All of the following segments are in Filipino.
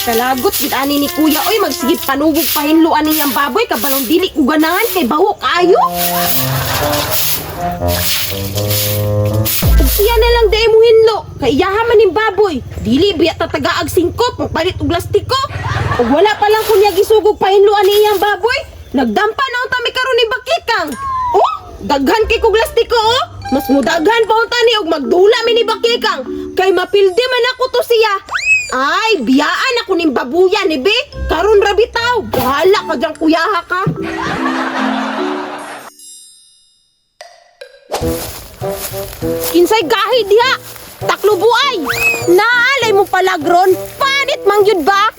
Kalagot gid ani ni kuya oy magsigit panubog pahinluan niyang baboy kabalong dili ko ganahan kay bawo kayo. Ug siya na lang day mo hinlo kay iyaha man ning baboy. Dili biya tatagaag singkot magpalit og plastiko. Ug wala pa lang kunya gisugog pahinluan niyang baboy. Nagdampa na unta mi karon ni Bakikang. Oh, daghan kay kog plastiko oh. Mas mudaghan pa unta ni og magdula mi ni Bakikang kay mapildi man ako to siya. Ay, biyaan ako ning babuyan, eh, be. Karon ra bitaw. Bahala ka dyan, kuyaha ka. Kinsay gahi diha. Taklo buay. Naalay mo palagron. Panit mang yun ba?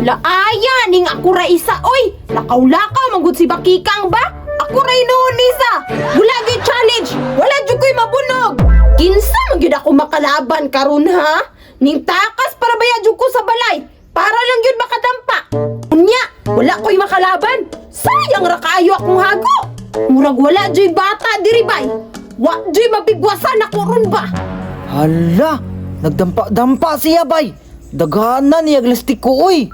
Laaya ning ako ra isa, oy. Lakaw-lakaw manggod si Bakikang ba? Ako ray noon isa. Bulagi challenge. Wala jud ko'y mabunog. Kinsa man gyud ako makalaban karon ha? Ning takas para baya jud ko sa balay. Para lang gyud makadampa. Unya, wala ko'y makalaban. Sayang ra kaayo akong hago. Murag wala jud bata diri bay. Wa jud mabigwasan ako ron ba? Hala, nagdampa-dampa siya bay. Daghanan niya glastiko oy.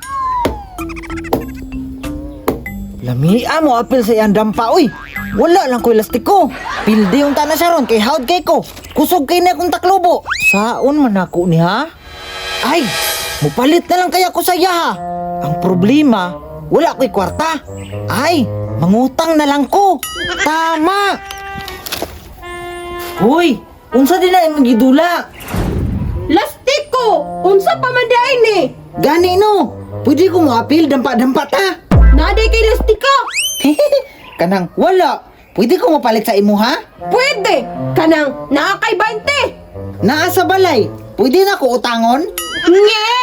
Lamia mo apil sa iyang dampa oy. Wala lang ko'y lastiko. Pildi yung tanas siya ron kay haud kay ko. Kusog kay na akong taklobo. Saon man ako ni ha? Ay, mupalit na lang kaya ko sa iya ha. Ang problema, wala ko'y kwarta. Ay, mangutang na lang ko. Tama. Hoy, unsa din na yung magidula? Lastiko! Unsa pa man daay ni? Gani no, pwede ko mo apil dampa-dampa ta. Naday kay lastiko. Kanang wala, pwede ko mapalit sa imo ha? Pwede. Kanang nakakay 20. Naa sa balay, pwede na ko utangon? Nge!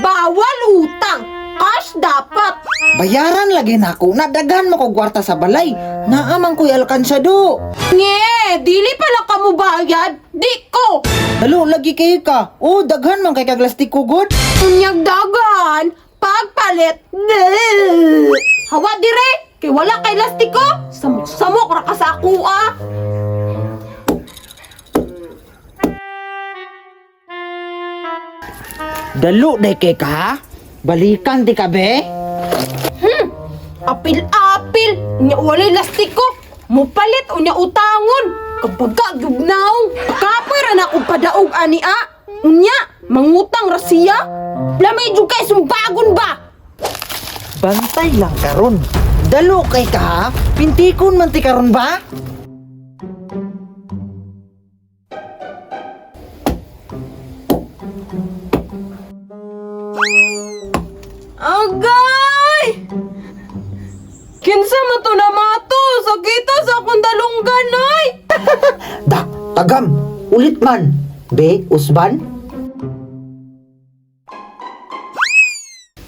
Bawal utang! Cash dapat! Bayaran lagi na ako, nadagan mo ko kwarta sa balay. Naaman ko'y alkansado. Nge! Dili pala ka mo bayad! Di ko! Halo, lagi kayo ka. Oh, daghan man kay kaglastik ko god. Unyag dagan! Pagpalit! Bleh! Hawa dire! Kay wala kay lastiko! Samok ra ka sa ako ah! Dalo day kay ka? Balikan di ka be? Apil-apil! Unya walay lastiko! Mupalit unya utangon! Kabaga gugnaong! Kapoy ra na akong padaog ani ah! Unya! Mangutang ra siya! Lamay jud kay sumbagon ba? Bantay lang karon. Dalo kay ka ha? Pintikon man ti karon ba? Agay! Kinsa man to na mato? Sakita sa akong dalunggan ay! Da, tagam. Ulit man. Be, usban?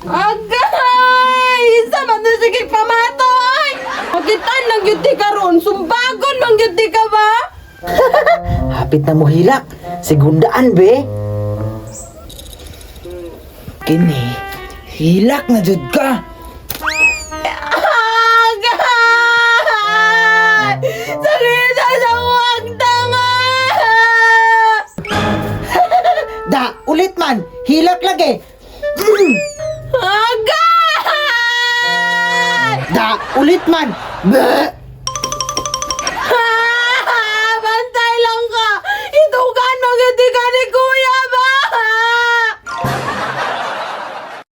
Agay! Isa man to sige pamato ay! Pakitan lang yun di karon, sumbagon lang yun di ka ba? Hapit na mo hilak. Segundaan be. Kini, hilak na jud ka. Agay! Sakita sa huwag tanga! Da, ulit man. Hilak lagi. Agay! Da, ulit man. Be.